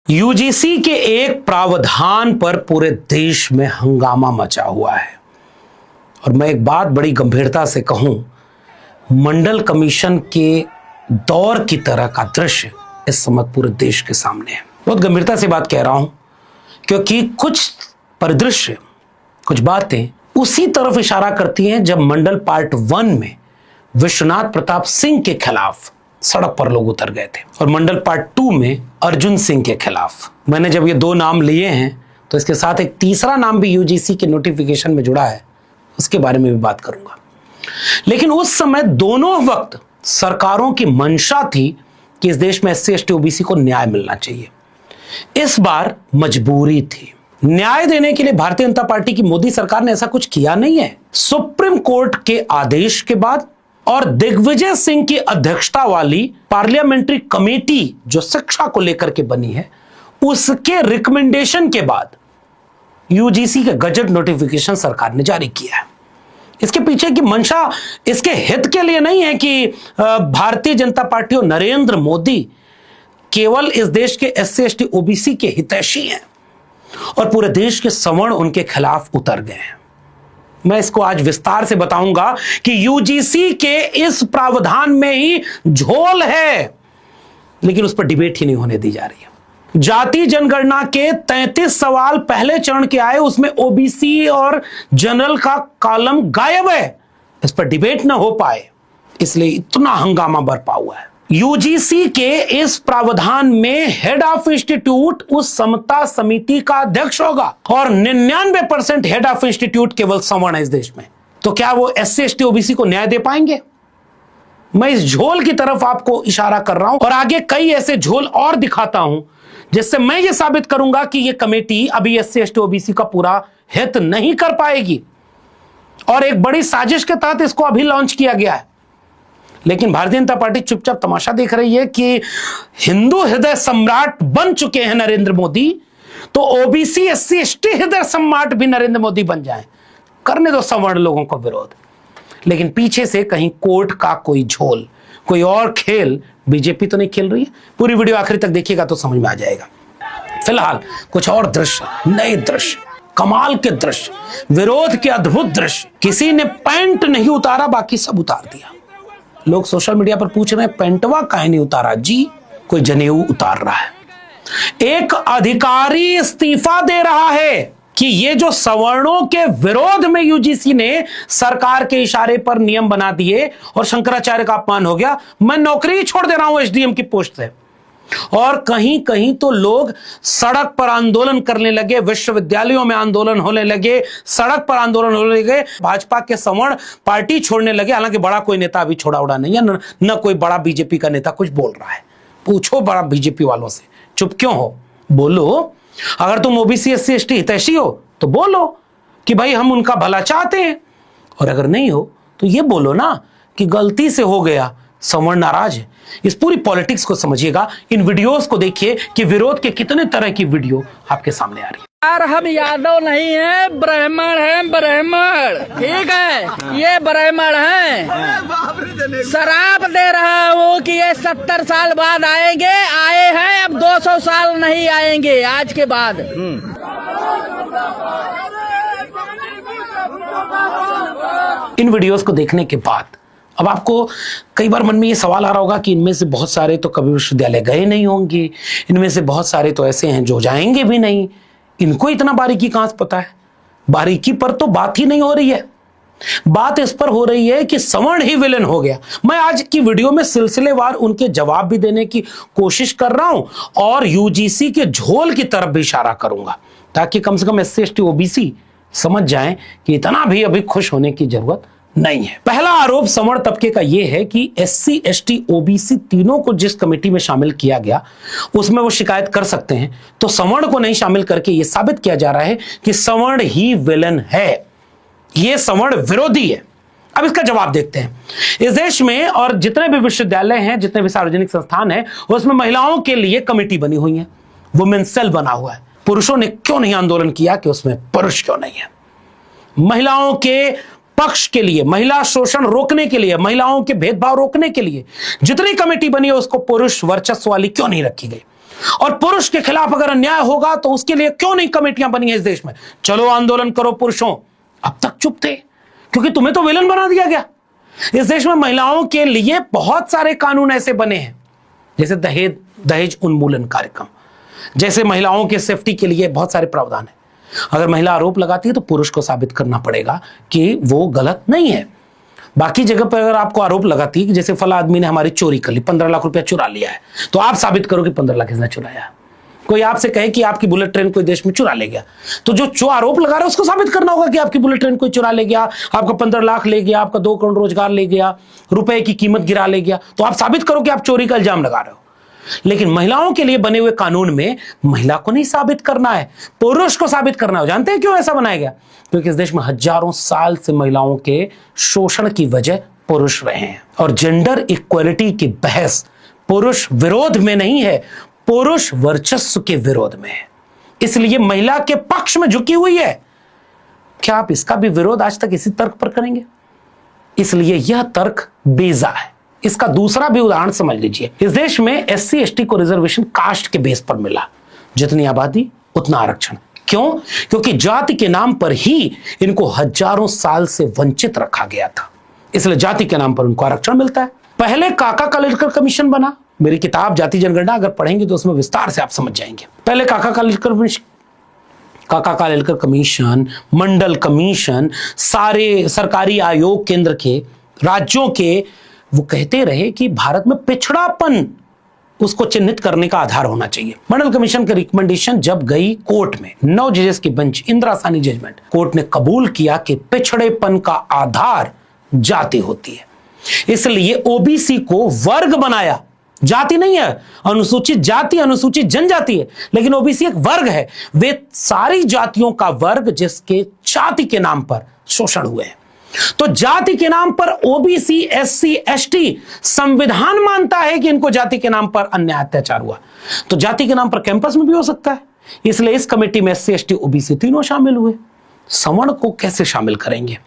UGC के एक प्रावधान पर पूरे देश में हंगामा मचा हुआ है और मैं एक बात बड़ी गंभीरता से कहूं, मंडल कमीशन के दौर की तरह का दृश्य इस समय पूरे देश के सामने है। बहुत गंभीरता से बात कह रहा हूं क्योंकि कुछ परिदृश्य, कुछ बातें उसी तरफ इशारा करती हैं जब मंडल पार्ट 1 में विश्वनाथ प्रताप सिंह के खिलाफ सड़क पर लोग उतर गए थे और मंडल पार्ट 2 में अर्जुन सिंह के खिलाफ। मैंने जब ये दो नाम लिए हैं तो इसके साथ एक तीसरा नाम भी यूजीसी के नोटिफिकेशन में जुड़ा है, उसके बारे में भी बात करूंगा। लेकिन उस समय दोनों वक्त सरकारों की मंशा थी कि इस देश में एससी एसटी ओबीसी को न्याय मिलना चाहिए। इस बार मजबूरी थी। न्याय देने के लिए भारतीय जनता पार्टी की मोदी सरकार ने ऐसा कुछ किया नहीं है। सुप्रीम कोर्ट के आदेश के बाद और दिग्विजय सिंह की अध्यक्षता वाली पार्लियामेंट्री कमेटी जो शिक्षा को लेकर के बनी है, उसके रिकमेंडेशन के बाद यूजीसी के गजट नोटिफिकेशन सरकार ने जारी किया है। इसके पीछे की मंशा इसके हित के लिए नहीं है कि भारतीय जनता पार्टी और नरेंद्र मोदी केवल इस देश के एससी एसटी ओबीसी के हितैषी हैं और पूरे देश के सवर्ण उनके खिलाफ उतर गए हैं। मैं इसको आज विस्तार से बताऊंगा कि यूजीसी के इस प्रावधान में ही झोल है, लेकिन उस पर डिबेट ही नहीं होने दी जा रही है। जाति जनगणना के 33 सवाल पहले चरण के आए, उसमें ओबीसी और जनरल का कॉलम गायब है। इस पर डिबेट ना हो पाए, इसलिए इतना हंगामा बरपा हुआ है। यूजीसी के इस प्रावधान में हेड ऑफ इंस्टीट्यूट उस समता समिति का अध्यक्ष होगा और 99% हेड ऑफ इंस्टीट्यूट केवल सवर्ण है इस देश में। तो क्या वो एससी एसटी ओबीसी को न्याय दे पाएंगे? मैं इस झोल की तरफ आपको इशारा कर रहा हूं और आगे कई ऐसे झोल और दिखाता हूं जिससे मैं ये साबित करूंगा कि ये कमेटी अभी एससी एसटी ओबीसी का पूरा हित नहीं कर पाएगी और एक बड़ी साजिश के तहत इसको अभी लॉन्च किया गया है। लेकिन भारतीय जनता पार्टी चुपचाप तमाशा देख रही है कि हिंदू हृदय सम्राट बन चुके हैं नरेंद्र मोदी, तो ओबीसी एससी एसटी हृदय सम्राट भी नरेंद्र मोदी बन जाएं। करने दो सवर्ण लोगों को विरोध, लेकिन पीछे से कहीं कोर्ट का कोई झोल, कोई और खेल बीजेपी तो नहीं खेल रही है। पूरी वीडियो आखिर तक देखिएगा तो समझ में आ जाएगा। फिलहाल कुछ और दृश्य, नए दृश्य, कमाल के दृश्य, विरोध के अद्भुत दृश्य। किसी ने पैंट नहीं उतारा, बाकी सब उतार दिया। लोग सोशल मीडिया पर पूछ रहे हैं पेंटवा काहे नहीं उतारा? जी, कोई जनेऊ उतार रहा है। एक अधिकारी इस्तीफा दे रहा है कि ये जो सवर्णों के विरोध में यूजीसी ने सरकार के इशारे पर नियम बना दिए और शंकराचार्य का अपमान हो गया, मैं नौकरी छोड़ दे रहा हूं एसडीएम की पोस्ट से। और कहीं कहीं तो लोग सड़क पर आंदोलन करने लगे, विश्वविद्यालयों में आंदोलन होने लगे, सड़क पर आंदोलन होने लगे, भाजपा के सवर्ण पार्टी छोड़ने लगे। हालांकि बड़ा कोई नेता अभी छोड़ा उड़ा नहीं है, न कोई बड़ा बीजेपी का नेता कुछ बोल रहा है। पूछो बड़ा बीजेपी वालों से, चुप क्यों हो? बोलो। अगर तुम ओबीसी एससी एसटी हितैषी हो तो बोलो कि भाई हम उनका भला चाहते हैं, और अगर नहीं हो तो ये बोलो ना कि गलती से हो गया, सवर्ण नाराज है। इस पूरी पॉलिटिक्स को समझिएगा, इन वीडियोस को देखिए कि विरोध के कितने तरह की वीडियो आपके सामने आ रही है। यार हम यादव नहीं है, ब्राह्मण है, ब्राह्मण, ठीक है, ये ब्राह्मण है। शराब दे रहा हूँ कि ये 70 साल बाद आएंगे, आए हैं, अब 200 साल नहीं आएंगे आज के बाद। इन वीडियोस को देखने के बाद अब आपको कई बार मन में ये सवाल आ रहा होगा कि इनमें से बहुत सारे तो कभी विश्वविद्यालय गए नहीं होंगे, इनमें से बहुत सारे तो ऐसे हैं जो जाएंगे भी नहीं, इनको इतना बारीकी कहां से पता है? बारीकी पर तो बात ही नहीं हो रही है। बात इस पर हो रही है कि सवर्ण ही विलेन हो गया। मैं आज की वीडियो में सिलसिलेवार उनके जवाब भी देने की कोशिश कर रहा हूं और यूजीसी के झोल की तरफ भी इशारा करूंगा, ताकि कम से कम एससी एसटी ओबीसी समझ जाएं कि इतना भी अभी खुश होने की जरूरत नहीं है। पहला आरोप सवर्ण तबके का यह है कि एससी एसटी ओबीसी तीनों को जिस कमेटी में शामिल किया गया उसमें वो शिकायत कर सकते हैं, तो सवर्ण को नहीं शामिल करके यह साबित किया जा रहा है कि सवर्ण ही विलन है, यह सवर्ण विरोधी है। अब इसका जवाब देखते हैं। इस देश में और जितने भी विश्वविद्यालय हैं, जितने भी सार्वजनिक संस्थान हैं, उसमें महिलाओं के लिए कमेटी बनी हुई है, वुमेन सेल बना हुआ है। पुरुषों ने क्यों नहीं आंदोलन किया कि उसमें पुरुष क्यों नहीं है? महिलाओं के पक्ष के लिए, महिला शोषण रोकने के लिए, महिलाओं के भेदभाव रोकने के लिए जितनी कमेटी बनी है उसको पुरुष वर्चस्व वाली क्यों नहीं रखी गई? और पुरुष के खिलाफ अगर अन्याय होगा तो उसके लिए क्यों नहीं कमेटियां बनी है इस देश में? चलो आंदोलन करो पुरुषों। अब तक चुप थे क्योंकि तुम्हें तो विलन बना दिया गया। इस देश में महिलाओं के लिए बहुत सारे कानून ऐसे बने हैं, जैसे दहेज उन्मूलन कार्यक्रम, जैसे महिलाओं के सेफ्टी के लिए बहुत सारे प्रावधान है। अगर महिला आरोप लगाती है तो पुरुष को साबित करना पड़ेगा कि वो गलत नहीं है। बाकी जगह पर अगर आपको आरोप लगाती है कि जैसे फला आदमी ने हमारी चोरी कर ली, 15 लाख रुपया चुरा लिया है, तो आप साबित करो कि 15 लाख इसने चुराया। कोई आपसे कहे कि आपकी बुलेट ट्रेन कोई देश में चुरा ले गया, तो जो आरोप लगा रहा है उसको साबित करना होगा कि आपकी बुलेट ट्रेन कोई चुरा ले गया, आपका 15 लाख ले गया, आपका 2 करोड़ रोजगार ले गया, रुपए की कीमत गिरा ले गया। तो आप साबित करो कि आप चोरी का इल्जाम लगा रहे हो। लेकिन महिलाओं के लिए बने हुए कानून में महिला को नहीं साबित करना है, पुरुष को साबित करना है। जानते हैं क्यों ऐसा बनाया गया? क्योंकि इस देश में हजारों साल से महिलाओं के शोषण की वजह पुरुष रहे हैं। और जेंडर इक्वलिटी की बहस पुरुष विरोध में नहीं है, पुरुष वर्चस्व के विरोध में है, इसलिए महिला के पक्ष में झुकी हुई है। क्या आप इसका भी विरोध आज तक इसी तर्क पर करेंगे? इसलिए यह तर्क बेजा है। इसका दूसरा भी उदाहरण समझ लीजिए। इस देश में SC ST को रिजर्वेशन कास्ट के बेस पर मिला, जितनी आबादी उतना आरक्षण। क्यों? क्योंकि जाति के नाम पर ही इनको हजारों साल से वंचित रखा गया था, इसलिए जाति के नाम पर उनको आरक्षण मिलता है। पहले काका कालेलकर कमीशन बना। मेरी किताब जाति जनगणना अगर पढ़ेंगे तो उसमें विस्तार से आप समझ जाएंगे। पहले काका कालेलकर कमीशन, मंडल कमीशन, सारे सरकारी आयोग केंद्र के, राज्यों के, वो कहते रहे कि भारत में पिछड़ापन उसको चिन्हित करने का आधार होना चाहिए। मंडल कमीशन की रिकमेंडेशन जब गई कोर्ट में, 9 जजेस की बेंच, इंदिरा सानी जजमेंट, कोर्ट ने कबूल किया कि पिछड़ेपन का आधार जाति होती है, इसलिए OBC को वर्ग बनाया। जाति नहीं है, अनुसूचित जाति अनुसूचित जनजाति है, लेकिन OBC एक वर्ग है। वे सारी जातियों का वर्ग जिसके जाति के नाम पर शोषण हुए हैं। तो जाति के नाम पर OBC SC ST संविधान मानता है कि इनको जाति के नाम पर अन्याय अत्याचार हुआ, तो जाति के नाम पर कैंपस में भी हो सकता है। इसलिए इस कमेटी में SC ST OBC तीनों शामिल हुए। सवर्ण को कैसे शामिल करेंगे?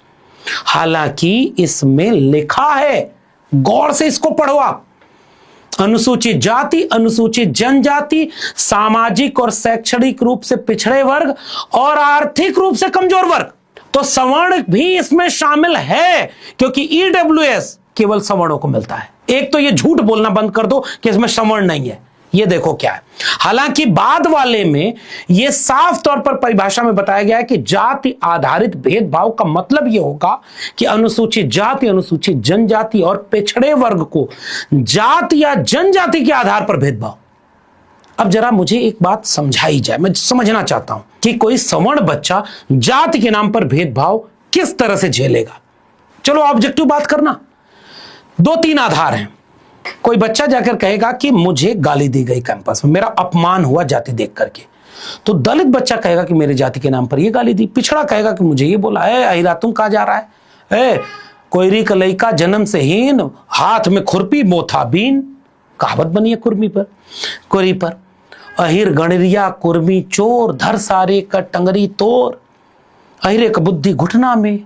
हालांकि इसमें लिखा है, गौर से इसको पढ़ो आप, अनुसूचित जाति, अनुसूचित जनजाति, सामाजिक और शैक्षणिक रूप से पिछड़े वर्ग और आर्थिक रूप से कमजोर वर्ग। तो सवर्ण भी इसमें शामिल है, क्योंकि EWS केवल सवर्णों को मिलता है। एक तो ये झूठ बोलना बंद कर दो कि इसमें सवर्ण नहीं है। ये देखो क्या है। हालांकि बाद वाले में ये साफ तौर पर परिभाषा में बताया गया है कि जाति आधारित भेदभाव का मतलब ये होगा कि अनुसूचित जाति, अनुसूचित जनजाति और पिछड़े वर्ग को जाति या जनजाति के आधार पर भेदभाव। अब जरा मुझे एक बात समझाई जाए, मैं समझना चाहता हूं कि कोई सवर्ण बच्चा जाति के नाम पर भेदभाव किस तरह से झेलेगा। चलो ऑब्जेक्टिव बात करना। 2-3 आधार हैं। कोई बच्चा जाकर कहेगा कि मुझे गाली दी गई कैंपस में, मेरा अपमान हुआ जाति देख करके, तो दलित बच्चा कहेगा कि मेरे जाति के नाम पर ये गाली दी, पिछड़ा कहेगा कि मुझे ये बोला है, अहिरा तुम कहां जा रहा है, कोयरी का लइका जन्म से हीन, हाथ में खुरपी मोथा बीन, कहावत बनी है कोरी पर। अहिर गणरिया कुर्मी चोर, धर सारे का टंगरी तोर, अहिरे का बुद्धि घुटना में।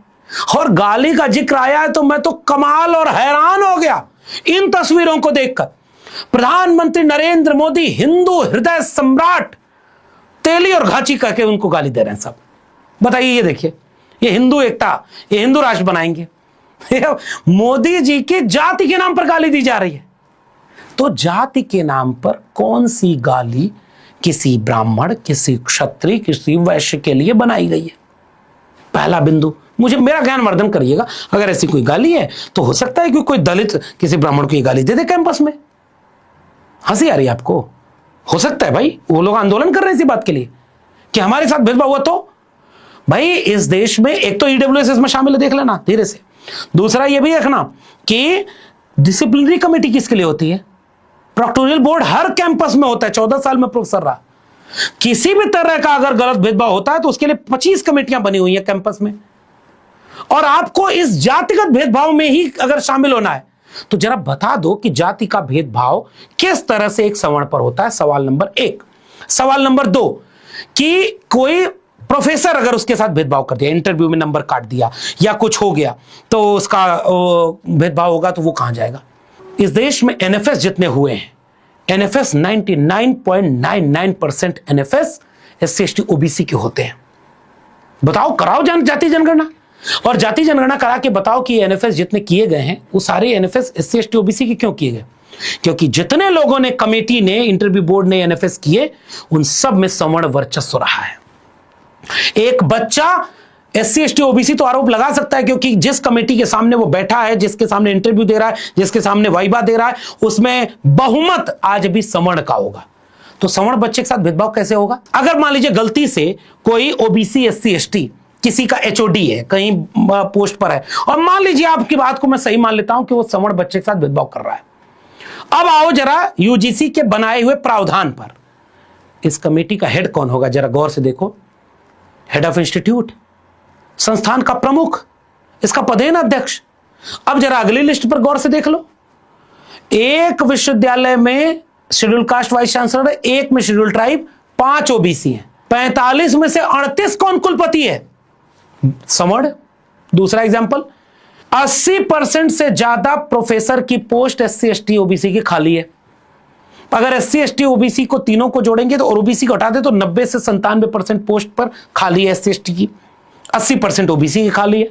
और गाली का जिक्र आया है तो मैं तो कमाल और हैरान हो गया इन तस्वीरों को देखकर। प्रधानमंत्री नरेंद्र मोदी हिंदू हृदय सम्राट तेली और घाची करके उनको गाली दे रहे हैं सब। बताइए, ये देखिए, ये हिंदू एकता, ये हिंदू राष्ट्र बनाएंगे। मोदी जी की जाति के नाम पर गाली दी जा रही है। तो जाति के नाम पर कौन सी गाली किसी ब्राह्मण, किसी क्षत्रिय, किसी वैश्य के लिए बनाई गई है? पहला बिंदु, मुझे मेरा ज्ञानवर्धन करिएगा। अगर ऐसी कोई गाली है तो हो सकता है कि कोई दलित किसी ब्राह्मण को ये गाली दे दे कैंपस में। हंसी आ रही है आपको? हो सकता है भाई, वो लोग आंदोलन कर रहे हैं इसी बात के लिए कि हमारे साथ भेदभाव हुआ। तो भाई इस देश में एक तो EWS इसमें शामिल है, देख लेना धीरे से। दूसरा ये भी देखना कि डिसिप्लिनरी कमेटी किसके लिए होती है। प्रोक्टोरियल बोर्ड हर कैंपस में होता है। 14 साल में प्रोफेसर रहा। किसी भी तरह का अगर गलत भेदभाव होता है तो उसके लिए 25 कमेटियां बनी हुई है कैंपस में। और आपको इस जातिगत भेदभाव में ही अगर शामिल होना है तो जरा बता दो कि जाति का भेदभाव किस तरह से एक सवर्ण पर होता है। सवाल नंबर 1। सवाल नंबर 2 कि कोई प्रोफेसर अगर उसके साथ भेदभाव कर दिया, इंटरव्यू में नंबर काट दिया या कुछ हो गया तो उसका भेदभाव होगा, तो वो कहां जाएगा। इस देश में NFS जितने हुए हैं, NFS 99.99% NFS SC ST OBC के होते हैं। बताओ, कराओ जाति जनगणना, और जाति जनगणना करा के बताओ कि एनएफएस जितने किए गए हैं वो सारे एनएफएस एससी एसटी ओबीसी के क्यों किए गए? क्योंकि जितने लोगों ने, कमेटी ने, इंटरव्यू बोर्ड ने एनएफएस किए, उन सब में सवर्ण वर्चस्व रहा है। एक बच्चा एससी एसटी ओबीसी तो आरोप लगा सकता है, क्योंकि जिस कमेटी के सामने वो बैठा है, जिसके सामने इंटरव्यू दे रहा है, जिसके सामने वाइवा दे रहा है, उसमें बहुमत आज भी सवर्ण का होगा। तो सवर्ण बच्चे के साथ भेदभाव कैसे होगा? अगर मान लीजिए गलती से कोई ओबीसी एससी एसटी किसी का एचओडी है, कहीं पोस्ट पर है, और मान लीजिए आपकी बात को मैं सही मान लेता हूं कि वो सवर्ण बच्चे के साथ भेदभाव कर रहा है। अब आओ जरा यूजीसी के बनाए हुए प्रावधान पर, इस कमेटी का हेड कौन होगा? जरा गौर से देखो। हेड ऑफ इंस्टीट्यूट, संस्थान का प्रमुख, इसका पदेन अध्यक्ष। अब जरा अगली लिस्ट पर गौर से देख लो। एक विश्वविद्यालय में शेड्यूल कास्ट वाइस चांसलर है, एक में शेड्यूल ट्राइब, 5 ओबीसी हैं। 45 में से 38 कौन कुलपति है? सवर्ण। दूसरा एग्जांपल, 80% से ज्यादा प्रोफेसर की पोस्ट एससी एसटी ओबीसी की खाली है। अगर एससी एसटी ओबीसी को तीनों को जोड़ेंगे तो, और ओबीसी को हटा दे तो 90 से 97% पोस्ट पर खाली है एससी एसटी की, 80% ओबीसी की खाली है।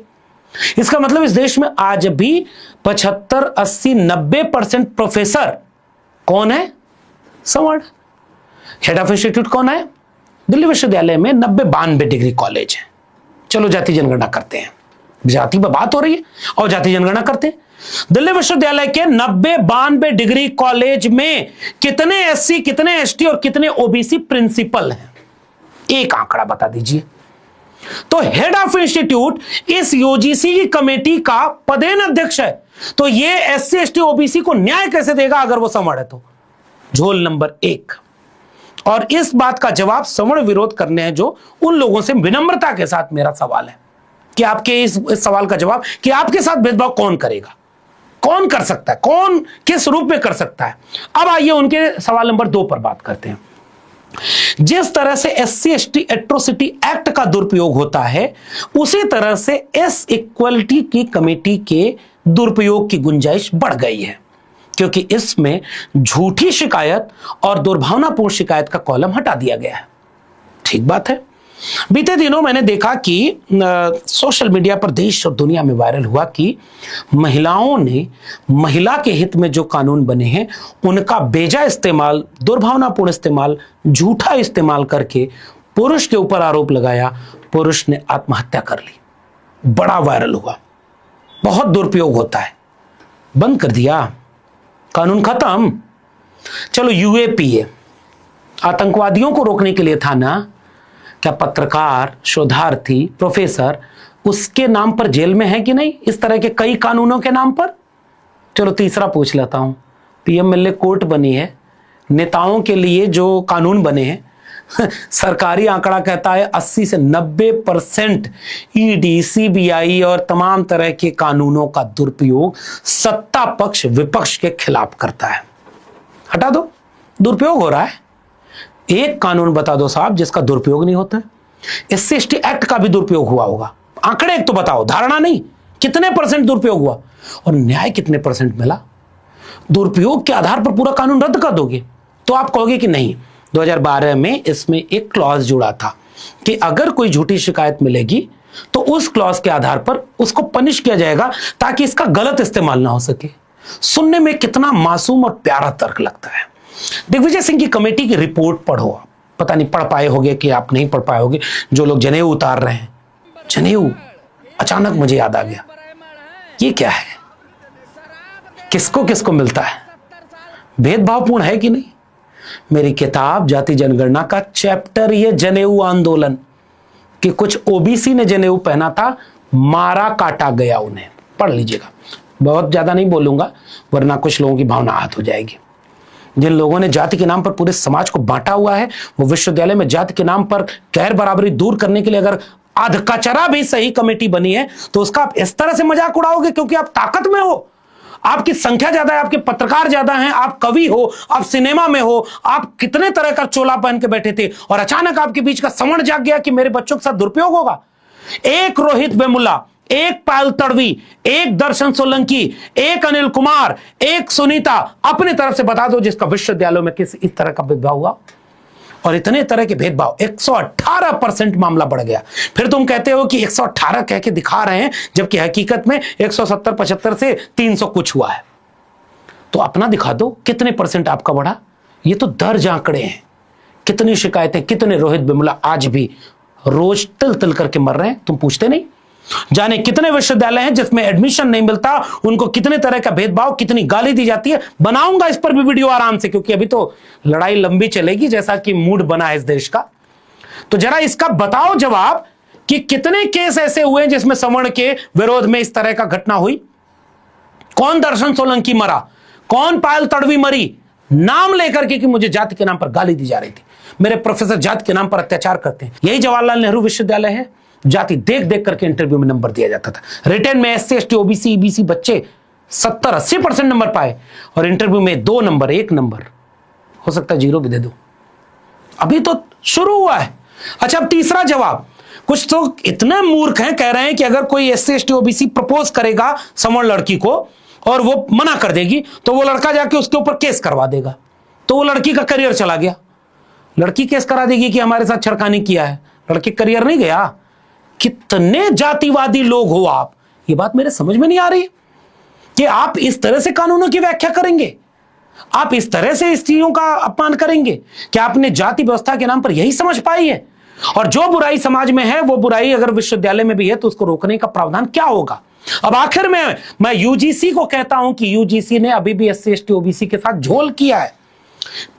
इसका मतलब इस देश में आज भी 75, 80, 90% प्रोफेसर कौन है? सवर्ण। हेड ऑफ इंस्टीट्यूट कौन है? दिल्ली विश्वविद्यालय में 92 डिग्री कॉलेज है। चलो जाति जनगणना करते हैं, जाति पर बात हो रही है और जाति जनगणना करते हैं। दिल्ली विश्वविद्यालय के 92 डिग्री कॉलेज में कितने एससी, कितने एसटी और कितने ओबीसी प्रिंसिपल हैं? एक आंकड़ा बता दीजिए। तो हेड ऑफ इंस्टीट्यूट इस यूजीसी की कमेटी का पदेन अध्यक्ष है, तो ये एससी एसटी ओबीसी को न्याय कैसे देगा अगर वो सवर्ण है? तो झोल नंबर 1। और इस बात का जवाब सवर्ण विरोध करने हैं जो उन लोगों से विनम्रता के साथ मेरा सवाल है कि आपके इस सवाल का जवाब कि आपके साथ भेदभाव कौन करेगा, कौन कर सकता है, कौन किस रूप में कर सकता है। अब आइए उनके सवाल नंबर 2 पर बात करते हैं। जिस तरह से एससी एसटी एट्रोसिटी एक्ट का दुरुपयोग होता है, उसी तरह से एस इक्वलिटी की कमेटी के दुरुपयोग की गुंजाइश बढ़ गई है, क्योंकि इसमें झूठी शिकायत और दुर्भावनापूर्ण शिकायत का कॉलम हटा दिया गया है। ठीक बात है। बीते दिनों मैंने देखा कि सोशल मीडिया पर देश और दुनिया में वायरल हुआ कि महिलाओं ने महिला के हित में जो कानून बने हैं उनका बेजा इस्तेमाल, दुर्भावनापूर्ण इस्तेमाल, झूठा इस्तेमाल करके पुरुष के ऊपर आरोप लगाया, पुरुष ने आत्महत्या कर ली। बड़ा वायरल हुआ। बहुत दुरुपयोग होता है, बंद कर दिया, कानून खत्म। चलो यूएपीए आतंकवादियों को रोकने के लिए था ना, क्या पत्रकार, शोधार्थी, प्रोफेसर उसके नाम पर जेल में है कि नहीं? इस तरह के कई कानूनों के नाम पर। चलो तीसरा पूछ लेता हूं, पीएमएलए कोर्ट बनी है, नेताओं के लिए जो कानून बने हैं सरकारी आंकड़ा कहता है 80 से 90% ईडी, सीबीआई और तमाम तरह के कानूनों का दुरुपयोग सत्ता पक्ष विपक्ष के खिलाफ करता है। हटा दो, दुरुपयोग हो रहा है। एक कानून बता दो साहब जिसका दुरुपयोग नहीं होता है। एससी एसटी एक्ट का भी दुरुपयोग हुआ होगा, आंकड़े एक तो बताओ, धारणा नहीं, कितने % दुरुपयोग हुआ और न्याय कितने % मिला? दुरुपयोग के आधार पर पूरा कानून रद्द कर दोगे तो आप कहोगे कि नहीं, 2012 में इसमें एक क्लॉज जुड़ा था कि अगर कोई झूठी शिकायत मिलेगी तो उस क्लॉज के आधार पर उसको पनिश किया जाएगा ताकि इसका गलत इस्तेमाल ना हो सके। सुनने में कितना मासूम और प्यारा तर्क लगता है। दिग्विजय सिंह की कमेटी की रिपोर्ट पढ़ो, पता नहीं पढ़ पाए होगे कि आप नहीं पढ़ पाए होगे, जो लोग जनेऊ उतार रहे हैं। जनेऊ, अचानक मुझे याद आ गया, ये क्या है, किसको किसको मिलता है, भेदभावपूर्ण है कि नहीं? मेरी किताब जाति जनगणना का चैप्टर ये जनेऊ आंदोलन कि कुछ ओबीसी ने जनेऊ पहना था, मारा काटा गया उन्हें, पढ़ लीजिएगा। बहुत ज्यादा नहीं बोलूंगा वरना कुछ लोगों की भावना आहत हो जाएगी। जिन लोगों ने जाति के नाम पर पूरे समाज को बांटा हुआ है, वो विश्वविद्यालय में जाति के नाम पर गैर बराबरी दूर करने के लिए अगर अधकचरा भी सही कमेटी बनी है तो उसका आप इस तरह से मजाक उड़ाओगे क्योंकि आप ताकत में हो, आपकी संख्या ज्यादा है, आपके पत्रकार ज्यादा हैं, आप कवि हो, आप सिनेमा में हो, आप कितने तरह का चोला पहन के बैठे थे और अचानक आपके बीच का सवर्ण जाग गया कि मेरे बच्चों के साथ दुरुपयोग होगा। एक रोहित वेमुला, एक पायल तड़वी, एक दर्शन सोलंकी, एक अनिल कुमार, एक सुनीता अपनी तरफ से बता दो जिसका विश्वविद्यालयों में किस इस तरह का भेदभाव हुआ। और इतने तरह के भेदभाव, 118% मामला बढ़ गया। फिर तुम कहते हो कि 118 कह के दिखा रहे हैं, जबकि हकीकत में 170-75 से 300 कुछ हुआ है। तो अपना दिखा दो कितने परसेंट आपका बढ़ा। ये तो दर्ज आंकड़े हैं। कितनी शिकायतें, कितने रोहित बिमला आज भी रोज तिल तिल करके मर रहे हैं, तुम पूछते नहीं। जाने कितने विश्वविद्यालय हैं जिसमें एडमिशन नहीं मिलता, उनको कितने तरह का भेदभाव, कितनी गाली दी जाती है। बनाऊंगा इस पर भी वीडियो आराम से, क्योंकि अभी तो लड़ाई लंबी चलेगी जैसा कि मूड बना है इस देश का। तो जरा इसका बताओ जवाब कि कितने केस ऐसे हुए जिसमें सवर्ण के विरोध में इस तरह का घटना हुई। कौन दर्शन सोलंकी मरा, कौन पायल तड़वी मरी, नाम लेकर के कि मुझे जाति के नाम पर गाली दी जा रही थी, मेरे प्रोफेसर जाति के नाम पर अत्याचार करते हैं। यही जवाहरलाल नेहरू विश्वविद्यालय है। जाति देख देख करके इंटरव्यू में नंबर दिया जाता था। रिटर्न में SC ST OBC EBC बच्चे 70-80% नंबर पाए, और इंटरव्यू में 2 नंबर 1 नंबर, हो सकता है 0 भी दे दो। अभी तो शुरू हुआ है। अच्छा, अब तीसरा जवाब। कुछ तो इतने मूर्ख हैं, कह रहे हैं कि अगर कोई SC ST OBC प्रपोज करेगा सवर्ण लड़की को और वो मना कर देगी तो वो लड़का जाके उसके ऊपर केस करवा देगा, तो वो लड़की का करियर चला गया। लड़की केस करा देगी कि हमारे साथ छेड़खानी किया है, लड़की करियर नहीं गया। कितने जातिवादी लोग हो आप, ये बात मेरे समझ में नहीं आ रही कि आप इस तरह से कानूनों की व्याख्या करेंगे, आप इस तरह से इस चीजों का अपमान करेंगे। क्या आपने जाति व्यवस्था के नाम पर यही समझ पाई है? और जो बुराई समाज में है वो बुराई अगर विश्वविद्यालय में भी है तो उसको रोकने का प्रावधान क्या होगा? अब आखिर में मैं यूजीसी को कहता हूं कि यूजीसी ने अभी भी SC ST OBC के साथ झोल किया है।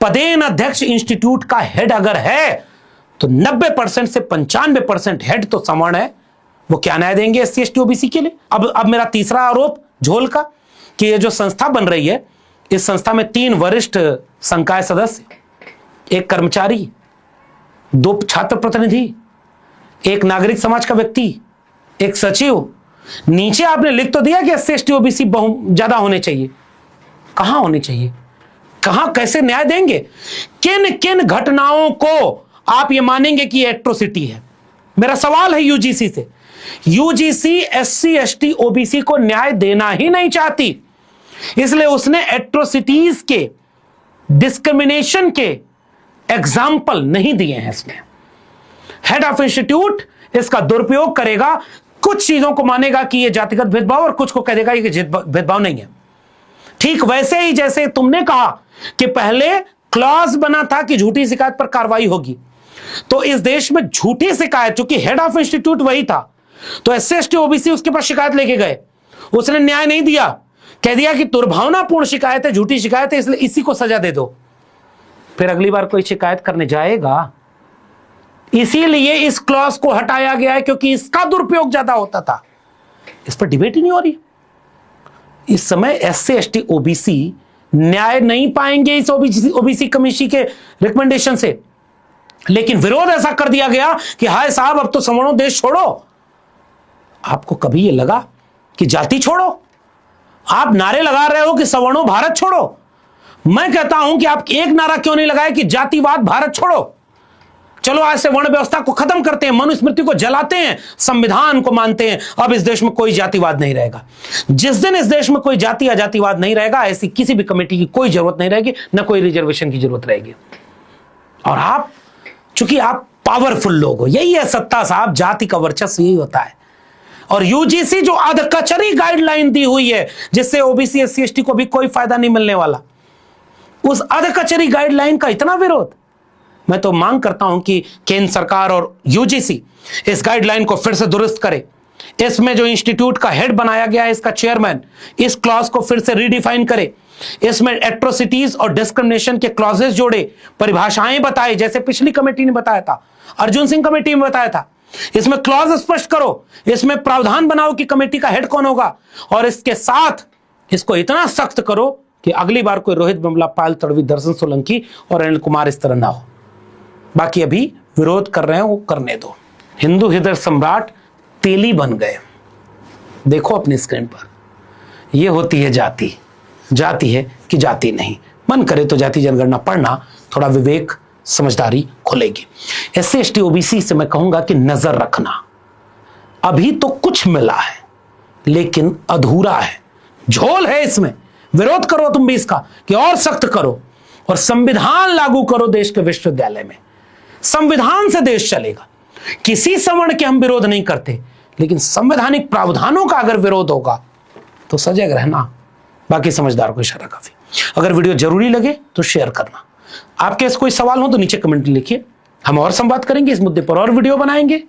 पदेन अध्यक्ष इंस्टीट्यूट का हेड अगर है तो 90% से 95% हेड तो सवर्ण है। वो क्या न्याय देंगे SC ST OBC के लिए? अब मेरा तीसरा आरोप झोल का, कि ये जो संस्था बन रही है, इस संस्था में 3 वरिष्ठ संकाय सदस्य, 1 कर्मचारी, 2 छात्र प्रतिनिधि, 1 नागरिक समाज का व्यक्ति, 1 सचिव। नीचे आपने लिख तो दिया कि SC ST OBC ज्यादा होने चाहिए। कहां होने चाहिए? कहां, कैसे न्याय देंगे? किन किन घटनाओं को आप ये मानेंगे कि एट्रोसिटी है? मेरा सवाल है यूजीसी से। यूजीसी SC ST OBC को न्याय देना ही नहीं चाहती, इसलिए उसने एट्रोसिटीज के, डिस्क्रिमिनेशन के एग्जाम्पल नहीं दिए हैं। इसमें हेड ऑफ इंस्टीट्यूट इसका दुरुपयोग करेगा, कुछ चीजों को मानेगा कि यह जातिगत भेदभाव और कुछ को कह देगा कि भेदभाव नहीं है। ठीक वैसे ही जैसे तुमने कहा कि पहले क्लॉज बना था कि झूठी शिकायत पर कार्रवाई होगी, तो इस देश में झूठी शिकायत, चूंकि हेड ऑफ इंस्टीट्यूट वही था, तो SC ST OBC उसके पास शिकायत लेके गए, उसने न्याय नहीं दिया, कह दिया कि दुर्भावनापूर्ण शिकायत है, झूठी शिकायत है, इसलिए इसी को सजा दे दो। फिर अगली बार कोई शिकायत करने जाएगा, इसीलिए इस क्लॉज को हटाया गया है, क्योंकि इसका दुरुपयोग ज्यादा होता था। इस पर डिबेट ही नहीं हो रही। इस समय SC ST OBC न्याय नहीं पाएंगे इस OBC कमीशन के रिकमेंडेशन से, लेकिन विरोध ऐसा कर दिया गया कि हाय साहब अब तो सवर्णों देश छोड़ो। आपको कभी ये लगा कि जाति छोड़ो? आप नारे लगा रहे हो कि सवर्णों भारत छोड़ो। मैं कहता हूं कि आप एक नारा क्यों नहीं लगाए कि जातिवाद भारत छोड़ो? चलो आज से वर्ण व्यवस्था को खत्म करते हैं, मनुस्मृति को जलाते हैं, संविधान को मानते हैं, अब इस देश में कोई जातिवाद नहीं रहेगा। जिस दिन इस देश में कोई जाति या जातिवाद नहीं रहेगा, ऐसी किसी भी कमेटी की कोई जरूरत नहीं रहेगी, न कोई रिजर्वेशन की जरूरत रहेगी। और आप, चूंकि आप पावरफुल लोग हो, यही है सत्ता साहब, जाति का वर्चस्व यही होता है। और यूजीसी जो अधकचरी गाइडलाइन दी हुई है जिससे OBC SC ST को भी कोई फायदा नहीं मिलने वाला, उस अधकचरी गाइडलाइन का इतना विरोध। मैं तो मांग करता हूं कि केंद्र सरकार और यूजीसी इस गाइडलाइन को फिर से दुरुस्त करे। इसमें जो इंस्टीट्यूट का हेड बनाया गया है, इसका चेयरमैन, इस क्लॉज को फिर से रीडिफाइन करे। इसमें एट्रोसिटीज और डिस्क्रिमिनेशन के क्लॉजेस जोड़े, परिभाषाएं बताए, जैसे पिछली कमेटी ने बताया था, अर्जुन सिंह कमेटी में बताया था। इसमें क्लॉज स्पष्ट करो, इसमें प्रावधान बनाओ कि कमेटी का हेड कौन होगा, और इसके साथ इसको इतना सख्त करो कि अगली बार कोई रोहित बिमला, पायल तड़वी, दर्शन सोलंकी और अनिल कुमार इस तरह ना हो। बाकी अभी विरोध कर रहे हैं, वो करने दो। हिंदू हृदय सम्राट तेली बन गए। देखो अपनी स्क्रीन पर, यह होती है जाति। जाति है कि जाति नहीं। मन करे तो जाति जनगणना पढ़ना, थोड़ा विवेक समझदारी खुलेगी। SC ST OBC से मैं कहूंगा कि नजर रखना, अभी तो कुछ मिला है, लेकिन अधूरा है, झोल है इसमें। विरोध करो तुम भी इसका कि और सख्त करो और संविधान लागू करो देश के विश्वविद्यालय में। संविधान से देश चलेगा। किसी सवर्ण के हम विरोध नहीं करते, लेकिन संवैधानिक प्रावधानों का अगर विरोध होगा तो सजग रहना। बाकी समझदार को इशारा काफी। अगर वीडियो जरूरी लगे तो शेयर करना। आपके ऐसे कोई सवाल हो तो नीचे कमेंट लिखिए, हम और संवाद करेंगे इस मुद्दे पर और वीडियो बनाएंगे।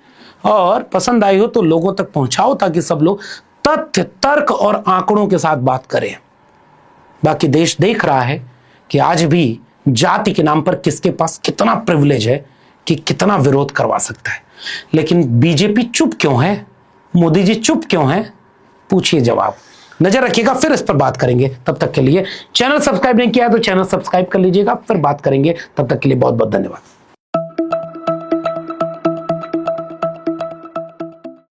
और पसंद आई हो तो लोगों तक पहुंचाओ ताकि सब लोग तथ्य, तर्क और आंकड़ों के साथ बात करें। बाकी देश देख रहा है कि आज भी जाति के नाम पर किसके पास कितना प्रिविलेज है कि कितना विरोध करवा सकता है। लेकिन बीजेपी चुप क्यों है, मोदी जी चुप क्यों है, पूछिए जवाब। नजर रखिएगा, फिर इस पर बात करेंगे। तब तक के लिए चैनल सब्सक्राइब नहीं किया तो चैनल सब्सक्राइब कर लीजिएगा, फिर बात करेंगे। तब तक के लिए बहुत बहुत धन्यवाद।